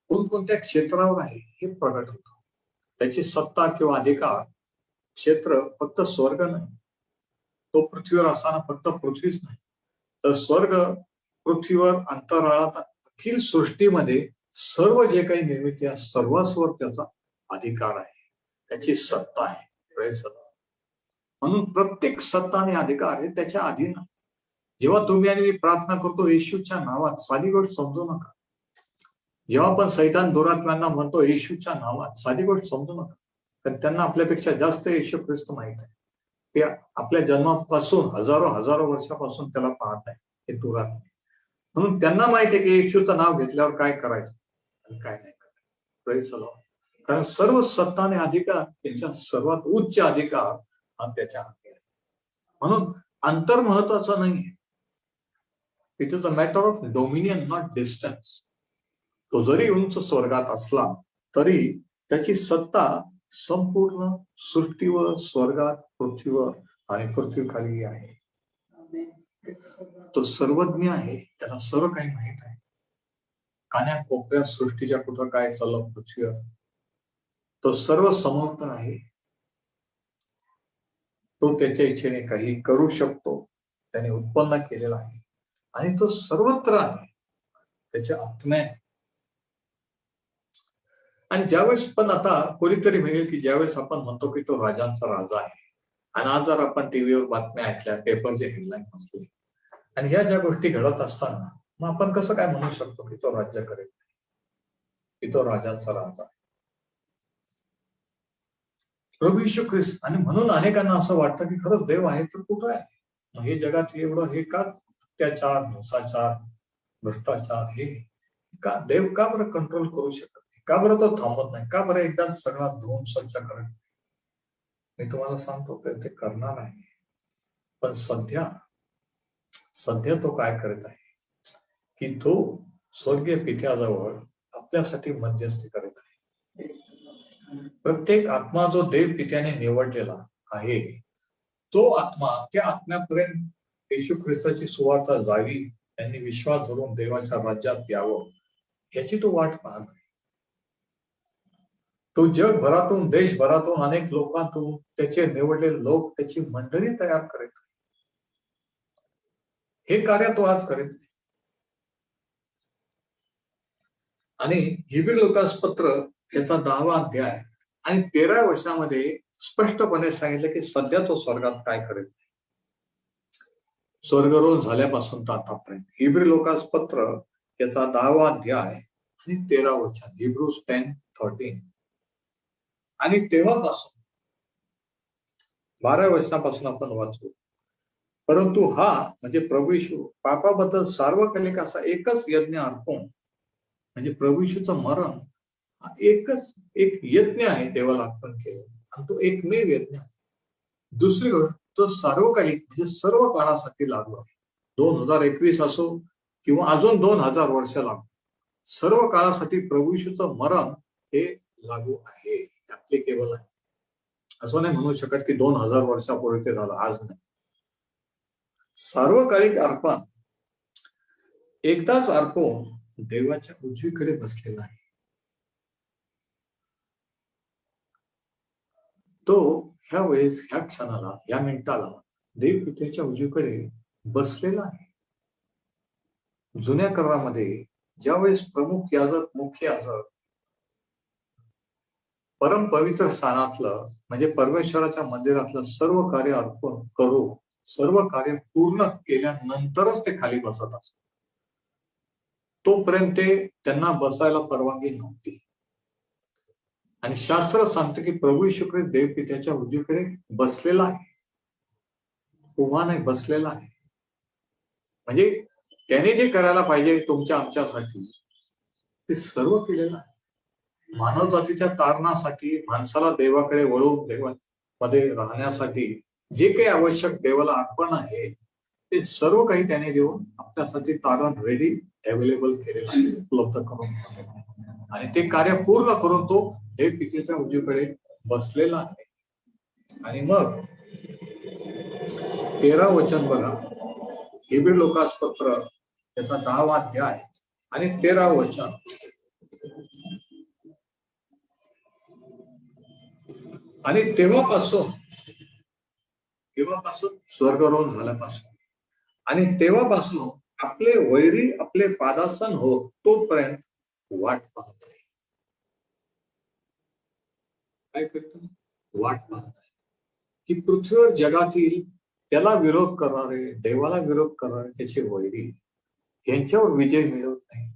कोणकोणत्या क्षेत्रावर आहे हे प्रगट होतं. त्याची सत्ता किंवा अधिकार क्षेत्र फक्त स्वर्ग नाही, तो पृथ्वीवर असताना फक्त पृथ्वीच नाही, तर स्वर्ग, पृथ्वीवर, अंतराळात, अखिल सृष्टीमध्ये सर्व जे काही निर्मिती आहे सर्वांवर त्याचा अधिकार आहे, त्याची सत्ता आहे. म्हणून प्रत्येक सत्ता आणि अधिकार हे त्याच्या अधीन आहे. जेव्हा तुम्ही आणि मी प्रार्थना करतो येशूच्या नावात, साधी गोष्ट समजू नका. जेव्हा आपण सैतान दुरात्म्यांना म्हणतो येशूच्या नावात, साधी गोष्ट समजू नका, कारण त्यांना आपल्यापेक्षा जास्त येशू ख्रिस्त माहित आहे. ते आपल्या जन्मापासून हजारो वर्षापासून त्याला पाहत आहे, हे दुरात्मे. म्हणून त्यांना माहिती आहे की येशूचं नाव घेतल्यावर काय करायचं आणि काय नाही करायचं. कारण सर्व सत्ता आणि अधिकार, त्याच्या सर्वात उच्च अधिकार हा त्याच्या हाती आहे. म्हणून अंतर महत्वाचं नाहीये, it is a matter of dominion, not distance. तो जरी उंच स्वर्गात असला तरी त्याची सत्ता संपूर्ण सृष्टीवर, स्वर्गात, पृथ्वीवर आणि पृथ्वीखाली आहे. तो सर्वज्ञ आहे, त्याला सर्व काही माहित आहे. कान्या कोपऱ्यात सृष्टीच्या कुठं काय चाललं पृथ्वीवर, तो सर्व समर्थ आहे. तो त्याच्या इच्छेने काही करू शकतो, त्याने उत्पन्न केलेला आहे आणि तो सर्वत्र आहे, त्याच्या आत्म्याने. आणि ज्यावेळेस पण आता कोणीतरी म्हणेल की ज्यावेळेस आपण म्हणतो की तो राजांचा राजा आहे, आणि आज जर आपण टीव्हीवर बातम्या ऐकल्या, पेपरचे हेडलाईन वाचले, आणि ह्या ज्या गोष्टी घडत असताना मग आपण कसं काय म्हणू शकतो की तो राज्य करेल, की तो राजांचा राजा आहे? प्रभू येशू ख्रिस्त. आणि म्हणून अनेकांना असं वाटतं की खरंच देव आहे तर कुठं आहे, मग हे जगात एवढं हे का अत्याचार, हिंसाचार, भ्रष्टाचार, हे का देव का बरं कंट्रोल करू शकत नाही, का बरं तो थांबत नाही, का बरं एकदाच सगळा धुवून स्वच्छ करत? मी तुम्हाला सांगतो ते करणार आहे, पण सध्या तो काय करत आहे की तो स्वर्गीय पित्याजवळ आपल्यासाठी मध्यस्थी करत आहे. प्रत्येक आत्मा जो देव पित्याने निवडलेला आहे, तो आत्मा, त्या आत्म्यापर्यंत येशू ख्रिस्ताची सुवार्ता जावी, त्यांनी विश्वास धरून देवाच्या राज्यात यावं, याची तो वाट पाहत आहे. तो जगभरातून, देशभरातून, अनेक लोकांतून त्याचे निवडलेले लोक, त्याची मंडळी तयार करीत आहे. हे कार्य तो आज करीत नाही. आणि हिब्री लोकास पत्र याचा 10वा अध्याय आणि 13व्या वर्षामध्ये स्पष्टपणे सांगितलं की सध्या तो स्वर्गात काय करेल, स्वर्गरोहण झाल्यापासून तर आतापर्यंत. हिब्री लोकास पत्र याचा 10वा अध्याय आणि 13 वचन, हिब्रूज 10:13. आणि तेव्हापासून 12व्या वचनापासून आपण वाचू. परंतु हा म्हणजे प्रभू येशू पापाबद्दल सार्वकालिक असा एकच यज्ञ अर्पण, म्हणजे प्रभू येशूचं मरण एकच एक यज्ञ आहे देवाला अर्पण केलं, आणि तो एकमेव यज्ञ आहे. दुसरी गोष्ट, तो सार्वकालिक म्हणजे सर्व काळासाठी लागू आहे. 2021 असो किंवा अजून 2000 वर्ष लागू, सर्व काळासाठी प्रभू येशूचं मरण हे लागू आहे, ऍप्लिकेबल आहे. असं नाही म्हणू शकत की 2000 वर्षापूर्वी ते झालं, आज नाही. सार्वकालिक अर्पण एकदाच अर्पण देवाच्या उजवीकडे बसलेला आहे. तो ह्या वेळेस, ह्या क्षणाला, ह्या मिनिटाला देव पित्याच्या उजवीकडे बसलेला आहे. जुन्या करारामध्ये ज्यावेळेस प्रमुख याजक, मुख्य याजक परम पवित्र स्थानातलं म्हणजे परमेश्वराच्या मंदिरातलं सर्व कार्य अर्पण करू, सर्व कार्य पूर्ण केल्यानंतरच ते खाली बसत असत, तोपर्यंत त्यांना बसायला परवानगी नव्हती. आणि शास्त्र सांगतं की प्रभू येशू ख्रिस्त देव पित्याच्या उजवीकडे बसलेला आहे, उभा नाही, बसलेला आहे. म्हणजे त्याने जे करायला पाहिजे तुमच्या आमच्यासाठी ते सर्व केलेलं आहे. मानव जातीच्या तारणासाठी, माणसाला देवाकडे वळवून देवामध्ये राहण्यासाठी जे काही आवश्यक देवाला अर्पण आहे ते सर्व काही त्याने देऊन आपल्यासाठी तारण रेडी अवेलेबल केलेलं आहे, उपलब्ध करून आणि ते कार्य पूर्ण करून तो हे पितेच्या उजवीकडे बसलेला आहे. आणि मग 13 वचन बघा, इब्री लोकासपत्र त्याचा 10वा अध्याय आणि 13 वचन. आणि तेव्हापासून स्वर्गारोहण झाल्यापासून आणि तेव्हापासून आपले वैरी आपले पादासन हो तोपर्यंत वाट पाहत आहे. काय करतो? वाट पाहत आहे की पृथ्वीवर जगातील त्याला विरोध करणारे, देवाला विरोध करणारे त्याचे वैरी यांच्यावर विजय मिळवत नाही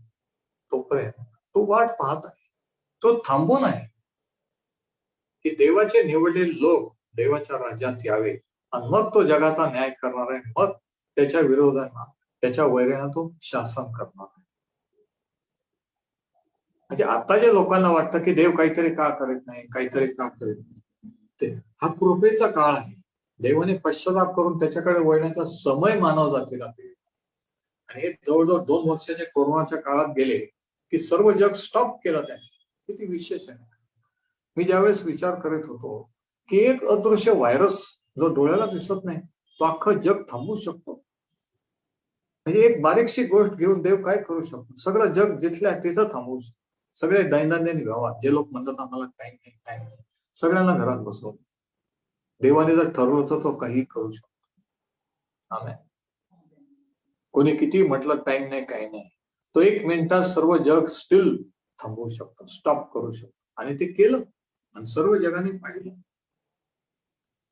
तोपर्यंत तो वाट पाहत आहे. तो थांबून आहे की देवाचे निवडलेले लोक देवाच्या राज्यात यावे आणि मग तो जगाचा न्याय करणार आहे. मग त्याच्या विरोधांना, त्याच्या वैऱ्यांना तो शासन करणार आहे. म्हणजे आता जे लोकांना वाटतं की देव काहीतरी का करत नाही, काहीतरी का करत नाही, हा कृपेचा काळ आहे. देवाने पश्चाताप करून त्याच्याकडे वळण्याचा समय मानव जातीला दिला. आणि हे जवळजवळ 2 वर्षाच्या कोरोनाच्या काळात गेले की सर्व जग स्टॉप केलं त्याने. किती विशेष आहे. मी ज्यावेळेस विचार करत होतो की एक अदृश्य व्हायरस जो डोळ्याला दिसत नाही तो अख्खं जग थांबवू शकतो. म्हणजे एक बारीकशी गोष्ट घेऊन देव काय करू शकतो? सगळं जग जिथल्या तिथं थांबवू शकतो. सगळे दैनंदिन व्यवहार, जे लोक म्हणतात आम्हाला काही नाही, सगळ्यांना घरात बसवलं. देवाने जर ठरवलं तर तो काही करू शकतो. आमेन. कोणी किती म्हटलं टाइम नाही, काही नाही, तो 1 मिनिटात सर्व जग स्टील थांबवू शकतो, स्टॉप करू शकतो. आणि ते केलं आणि सर्व जगाने पाहिलं.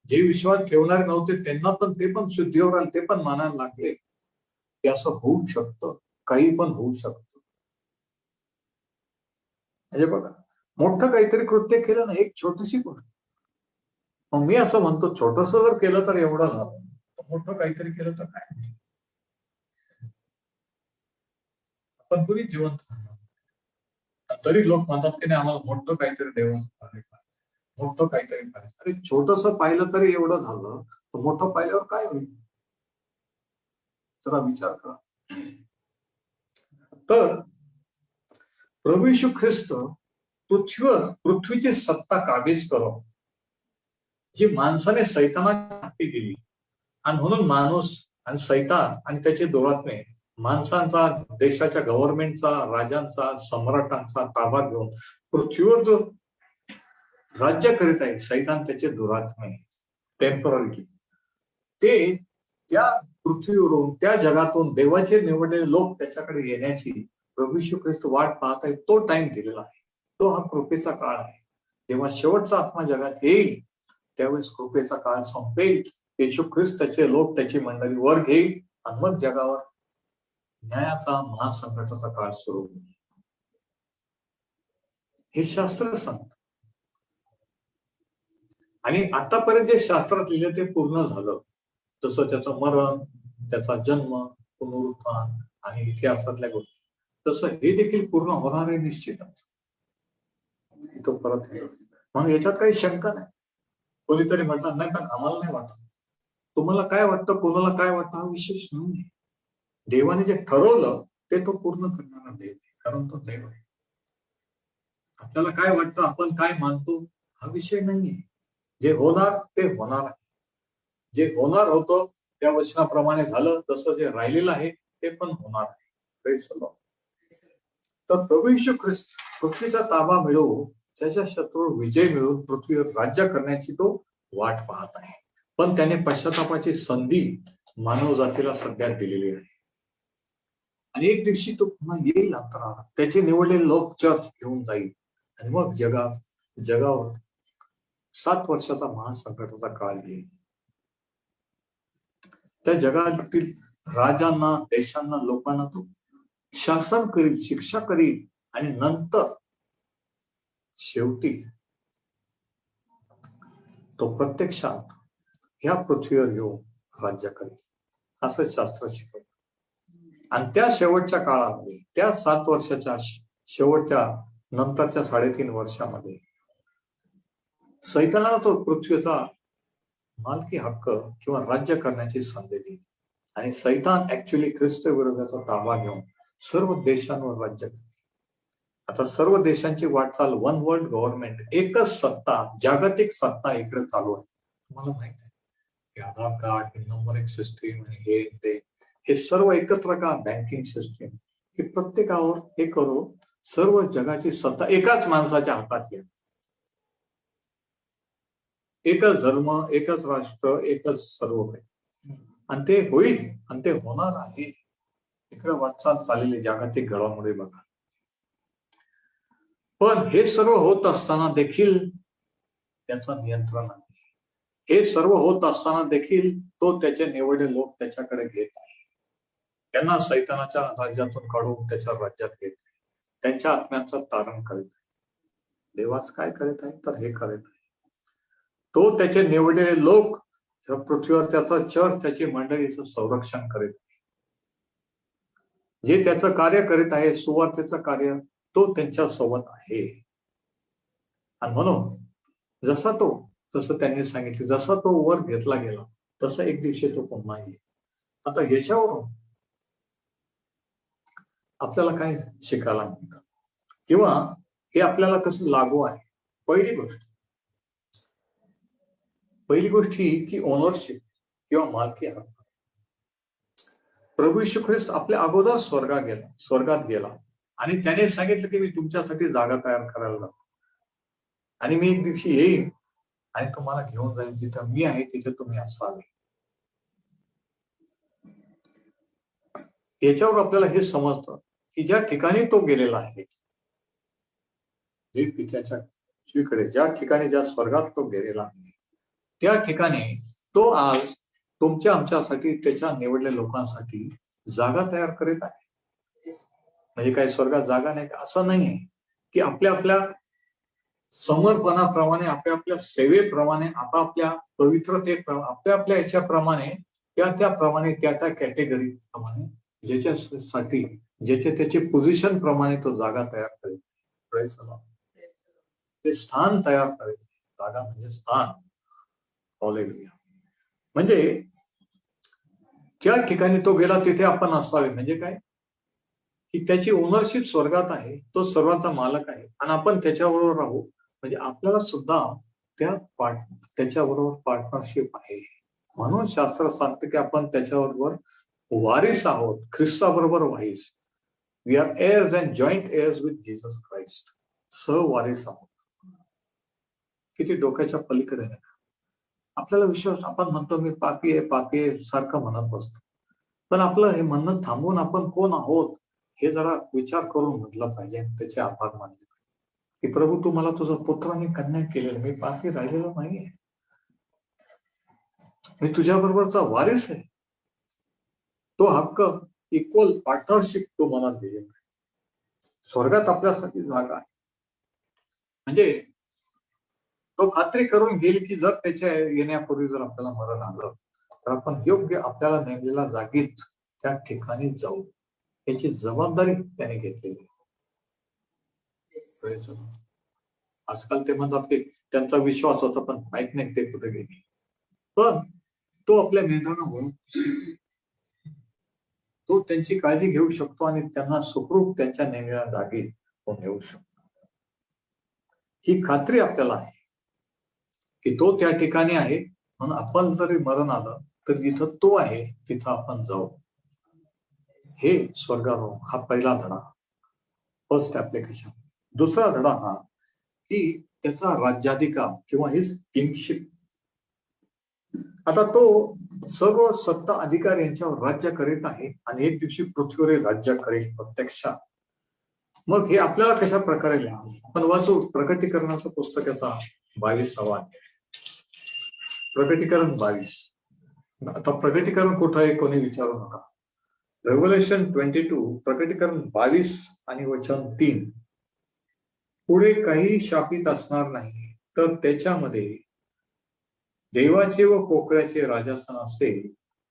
जे विश्वास ठेवणारे नव्हते त्यांना पण ते पण शुद्धीवर आले, ते पण मानायला लागले की असं होऊ शकतं, काही पण होऊ शकतं. म्हणजे बघा, मोठं काहीतरी कृत्य केलं ना, एक छोटीशी गोष्ट. मग मी असं म्हणतो, छोटस जर केलं तर एवढं झालं, मोठं काहीतरी केलं तर काय? आपण कुणी जिवंत तरी लोक म्हणतात की नाही आम्हाला मोठं काहीतरी देवाचं कार्य पाहिजे, मोठं काहीतरी पाहिजे. अरे छोटस पाहिलं तरी एवढं झालं, तर मोठं पाहिल्यावर काय होईल? जरा विचार करा. तर प्रभू येशू ख्रिस्त पृथ्वीची सत्ता काबीज करो, जी माणसाने सैतानाच्या हाती दिली. आणि म्हणून माणूस आणि सैतान आणि त्याचे दुरात्मे माणसांचा, देशाच्या गव्हर्नमेंटचा, राजांचा, सम्राटांचा ताबा घेऊन पृथ्वीवर जो राज्य करीत आहे, सैतान त्याचे दुरात्मे टेम्पररी, ते त्या पृथ्वीवरून, त्या जगातून देवाचे निवडलेले लोक त्याच्याकडे येण्याची प्रभू येशू ख्रिस्त वाट पाहत आहे. तो टाइम दिलेला आहे. तो हा कृपेचा काळ आहे. जेव्हा शेवटचा आत्मा जगात येईल त्यावेळेस कृपेचा काळ संपेल. येशू ख्रिस्त त्याचे लोक, त्याची मंडळी वर घेईल आणि मग जगावर न्यायाचा, महासंकटाचा काळ सुरू होईल. हे शास्त्र सांगत. आणि आतापर्यंत जे शास्त्रात लिहिलं ते पूर्ण झालं. जसं त्याचं मरण, त्याचा जन्म, पुनरुत्थान आणि इतिहासातल्या गोष्टी, तसं हे देखील पूर्ण होणार आहे निश्चितच. तो परत मग याच्यात काही शंका नाही. कोणीतरी म्हटलं नाही पण आम्हाला नाही वाटत. तुम्हाला काय वाटतं, कोणाला काय वाटतं हा विशेष नाही. देवाने जे ठरवलं ते तो पूर्ण करणारा देव आहे, कारण तो देव आहे. आपल्याला काय वाटतं, आपण काय मानतो हा विषय नाहीये. जे होणार ते होणार आहे. जे होणार होतं त्या वचनाप्रमाणे झालं, जसं जे राहिलेलं आहे ते पण होणार आहे. तर प्रभू येशू ख्रिस्त पृथ्वीचा ताबा मिळवून, त्याच्या शत्रूवर विजय मिळवून पृथ्वीवर राज्य करण्याची तो वाट पाहत आहे. पण त्याने पश्चातापाची संधी मानव जातीला सध्या दिलेली आहे. आणि एक दिवशी तो पुन्हा येईल अंतराळात, त्याचे निवडलेले लोक चर्च घेऊन जाईल आणि मग जगावर 7 वर्षाचा महासंकटाचा काळ येईल. त्या जगातील राजांना, देशांना, लोकांना तो शासन करील, शिक्षा करील आणि नंतर शेवटी तो प्रत्यक्षात ह्या पृथ्वीवर येऊन राज्य करेल, असं शास्त्र शिकवतं. आणि त्या शेवटच्या काळामध्ये, त्या 7 वर्षाच्या शेवटच्या नंतरच्या 3.5 वर्षामध्ये सैतानाला तो पृथ्वीचा मालकी हक्क किंवा राज्य करण्याची संधी दिली आणि सैतान ऍक्च्युली ख्रिस्त विरोधाचा ताबा घेऊन सर्व देशांवर राज्य करते. आता सर्व देशांची वाटचाल वन वर्ल्ड गव्हर्नमेंट, एकच सत्ता, जागतिक सत्ता इकडे चालू आहे. तुम्हाला माहित आहे आधार कार्ड, नंबरिंग सिस्टीम आणि हे सर्व एकत्र का बँकिंग सिस्टीम, हे प्रत्येकावर हे करू सर्व जगाची सत्ता एकाच माणसाच्या हातात येईल. एकच धर्म, एकच राष्ट्र, एकच सर्व काही, आणि ते होईल आणि ते होणार आहे. इकडे वाटचाल चाललेली जागतिक घडामोडी बघा. पण हे सर्व होत असताना देखील त्याचं नियंत्रण आहे. हे सर्व होत असताना देखील तो त्याचे निवडले लोक त्याच्याकडे घेत आहे. त्यांना सैतानाच्या राज्यातून काढून त्याच्या राज्यात घेत आहे. त्यांच्या आत्म्याचं तारण करीत आहे. देवाच काय करीत आहे तर हे करीत आहे. तो त्याचे निवडलेले लोक पृथ्वीवर त्याचा चर्च, त्याची मंडळीचं संरक्षण करीत आहे. जे त्याचं कार्य करीत आहे, सुवार्तेचं कार्य, तो त्यांच्या सोबत आहे. आणि म्हणून जसं त्यांनी सांगितले, जसा तो वर घेतला गेला तसा एक दिवशी तो पुन्हा येईल. आता याच्यावरून आपल्याला काय शिकायला मिळतं किंवा हे आपल्याला कसं लागू आहे? पहिली गोष्ट ही की ओनरशिप किंवा मालकी हक्क. प्रभू येशू ख्रिस्त आपल्या अगोदर स्वर्गात गेला आणि त्याने सांगितलं की मी तुमच्यासाठी जागा तयार करायला लागतो आणि मी एक दिवशी येईन आणि तुम्हाला घेऊन जाईल. जिथं मी आहे तिथे तुम्ही असावे. याच्यावर आपल्याला हे समजतं की ज्या ठिकाणी तो गेलेला आहे, जे पित्याच्या उजवीकडे, ज्या ठिकाणी, ज्या स्वर्गात तो गेलेला आहे, त्या ठिकाणी तो आज तुमच्या आमच्यासाठी, त्याच्या निवडलेल्या लोकांसाठी जागा तयार करीत आहे. म्हणजे काही स्वर्गात जागा नाही का? असं नाही की आपल्या समर्पणाप्रमाणे, आपल्या सेवेप्रमाणे, आपल्या पवित्रतेप्रमाणे, आपल्या याच्याप्रमाणे, त्याप्रमाणे, त्या कॅटेगरी प्रमाणे, ज्याच्यासाठी ज्याचे त्याचे पोझिशन प्रमाणे तो जागा तयार करीत. ते स्थान तयार करीत. जागा म्हणजे स्थान. म्हणजे ज्या ठिकाणी तो गेला तिथे आपण असावे. म्हणजे काय की त्याची ओनरशिप स्वर्गात आहे, तो सर्वांचा मालक आहे आणि आपण त्याच्याबरोबर राहू. म्हणजे आपल्याला सुद्धा त्याच्याबरोबर पार्टनरशिप आहे. म्हणून शास्त्र सांगते की आपण त्याच्याबरोबर वारीस आहोत, ख्रिस्ताबरोबर वारीस. We are heirs and joint heirs with Jesus Christ. सहवारीस आहोत. किती डोक्याच्या पलीकडे आहे. आपल्याला विश्वास, आपण म्हणतो मी पापी आहे सारखं म्हणत बसतो. पण आपलं हे म्हणणं थांबून आपण कोण आहोत हे जरा विचार करून म्हटलं पाहिजे. त्याचे आभार मानले की प्रभू तू मला तुझा पुत्र आणि कन्या केलेलं, मी पापी राहिलेलो नाहीये, मी तुझ्या बरोबरचा वारीस आहे. तो हक्क, इक्वल पार्टनरशिप तो मला दिलेला आहे. स्वर्गात आपल्यासाठी जागा आहे. म्हणजे तो खात्री करून घेईल की जर त्याच्या येण्यापूर्वी जर आपल्याला मरण आलं तर आपण योग्य आपल्याला नेमलेल्या जागीच त्या ठिकाणी जाऊ. याची जबाबदारी त्याने घेतलेली. आजकाल ते म्हणतात की त्यांचा विश्वास होता पण माहित नाही ते कुठे गेले. पण तो आपल्या निर्णयामुळे तो त्यांची काळजी घेऊ शकतो आणि त्यांना सुखरूप त्यांच्या नेमलेल्या जागी तो नेऊ शकतो. ही खात्री आपल्याला आहे की तो त्या ठिकाणी आहे. म्हणून आपण जरी मरण आलं तर जिथं तो आहे तिथं आपण जाऊ. हे स्वर्गारोहण हा पहिला धडा, फर्स्ट ऍप्लिकेशन. दुसरा धडा हा की त्याचा राज्याधिकार किंवा हिज किंगशिप. आता तो सर्व सत्ता अधिकार यांच्यावर राज्य करीत आहे आणि एक दिवशी पृथ्वीवर राज्य करेल प्रत्यक्षात. मग हे आपल्याला कशा प्रकारे आपण वाचू? प्रकटीकरणाचं पुस्तकाचा 22वा अध्याय. प्रकटीकरण 22. आता प्रकटीकरण कुठं आहे कोणी विचारू नका. रेव्होल्यूशन 22, प्रकटीकरण 22 आणि वचन 3. पुढे काही शापित असणार नाही तर त्याच्यामध्ये देवाचे व कोकऱ्याचे राजासन असेल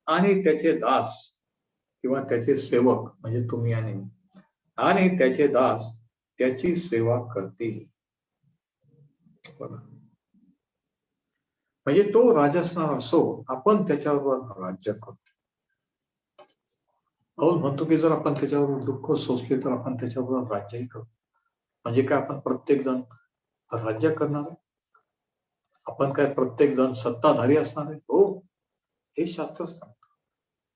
आणि त्याचे दास किंवा त्याचे सेवक म्हणजे तुम्ही आणि त्याचे दास त्याची सेवा करतील. म्हणजे तो राजस्थान असो, आपण त्याच्यावर राज्य करतो. पाऊल म्हणतो की जर आपण त्याच्यावर दुःख सोसले तर आपण त्याच्याबरोबर राज्यही करतो. म्हणजे काय आपण प्रत्येक जण राज्य करणार आहे? आपण काय प्रत्येक जण सत्ताधारी असणार आहे? हो, हे शास्त्र सांगतं.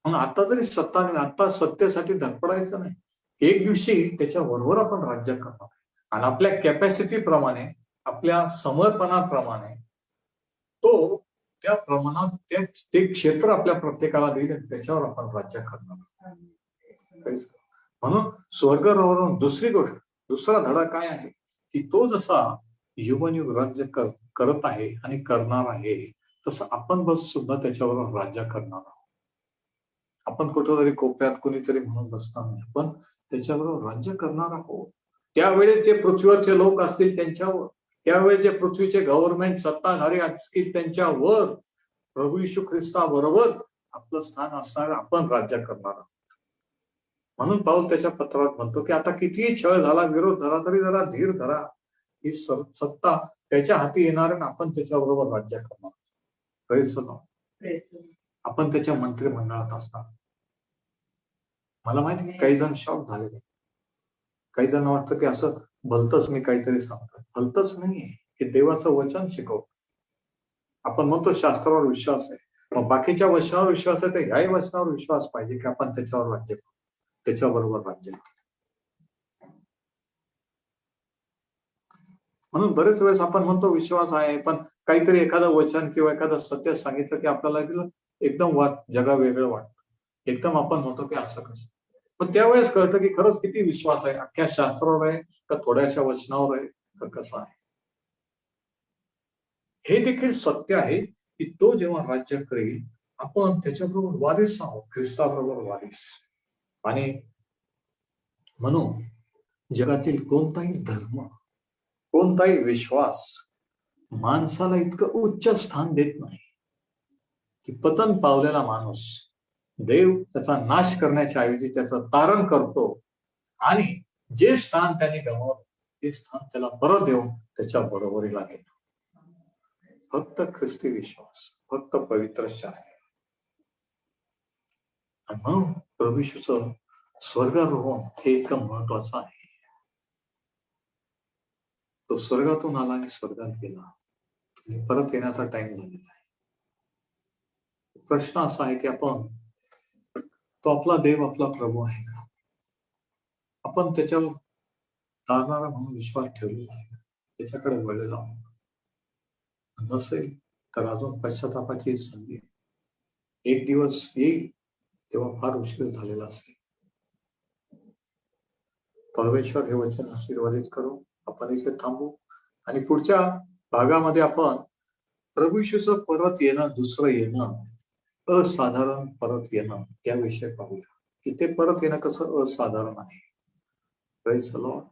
म्हणून आता जरी सत्ता आता सत्तेसाठी धडपडायचं नाही, एक दिवशी त्याच्या बरोबर आपण राज्य करणार आणि आपल्या कॅपॅसिटी प्रमाणे, आपल्या समर्पणाप्रमाणे तो त्या प्रमाणात ते क्षेत्र आपल्या प्रत्येकाला देईल, त्याच्यावर आपण राज्य करणार. म्हणून स्वर्गावरून दुसरी गोष्ट, दुसरा धडा काय आहे की तो जसा युगनयुग राज्य करत आहे आणि करणार आहे, तसं आपण बस सुद्धा त्याच्यावर राज्य करणार आहोत. आपण कुठेतरी कोपऱ्यात कोणीतरी म्हणून बसणार नाही, आपण त्याच्याबरोबर राज्य करणार आहोत. त्यावेळेस जे पृथ्वीवरचे लोक असतील त्यांच्यावर, त्यावेळेस जे पृथ्वीचे गव्हर्नमेंट सत्ताधारी असतील त्यांच्यावर प्रभू येशू ख्रिस्ताबरोबर आपलं स्थान असणार, आपण राज्य करणार आहोत. म्हणून पाऊल त्याच्या पत्रात म्हणतो की आता कितीही छळ झाला, विरोध झाला, तरी जरा धीर धरा. ही सत्ता त्याच्या हाती येणार आणि आपण त्याच्याबरोबर राज्य करणार. Praise the Lord. आपण त्याच्या मंत्रिमंडळात असणार. मला माहिती काही जण शॉक झालेले, काही जण वाटतं की असं भलतच मी काहीतरी सांगतो. भलतच नाहीये, हे देवाचं वचन शिकवतं. आपण म्हणतो शास्त्रावर विश्वास आहे, मग बाकीच्या वचनावर विश्वास आहे, तर ह्याही वचनावर विश्वास पाहिजे की आपण त्याच्यावर राज्य करू, त्याच्याबरोबर राज्य करू. म्हणून बरेच वेळेस आपण म्हणतो विश्वास आहे, पण काहीतरी एखादं वचन किंवा एखादं सत्य सांगितलं की आपल्याला एकदम जगा वेगळं वाटतं. एकदम आपण म्हणतो की असं कसं. पण त्यावेळेस कळतं की खरंच किती विश्वास आहे, अख्ख्या शास्त्रावर आहे का थोड्याशा वचनावर आहे का कसं आहे. हे देखील सत्य आहे की तो जेव्हा राज्य करेल आपण त्याच्याबरोबर वारीस आहोत, ख्रिस्ताबरोबर वारीस. आणि म्हणून जगातील कोणताही धर्म, कोणताही विश्वास माणसाला इतकं उच्च स्थान देत नाही की पतन पावलेला माणूस देव त्याचा नाश करण्याच्या ऐवजी त्याचं तारण करतो आणि जे स्थान त्याने गमावलं ते स्थान त्याला परत देऊन त्याच्या बरोबरीला घेतो. फक्त ख्रिस्ती विश्वास, फक्त पवित्र शास्त्र. आणि म्हणून प्रभू येशूचं स्वर्गारोहण हे इतकं महत्वाचं आहे. तो स्वर्गातून आला आणि स्वर्गात गेला आणि परत येण्याचा टाइम झालेला आहे. प्रश्न असा आहे की आपण तो आपला देव, आपला प्रभू आहे का? आपण त्याच्यावर तारणारा म्हणून विश्वास ठेवलेला आहे, त्याच्याकडे वळलेला नसेल तर अजून पश्चातापाची संधी. एक दिवस येईल तेव्हा फार उशीर झालेला असेल. परमेश्वर हे वचन आशीर्वादित करू. आपण इथे थांबू आणि पुढच्या भागामध्ये आपण प्रभू येशूचं परत येणं, दुसरं येणं, असाधारण परत येणं याविषयी पाहूया की ते परत येणं कसं असाधारण आहे. Praise the Lord.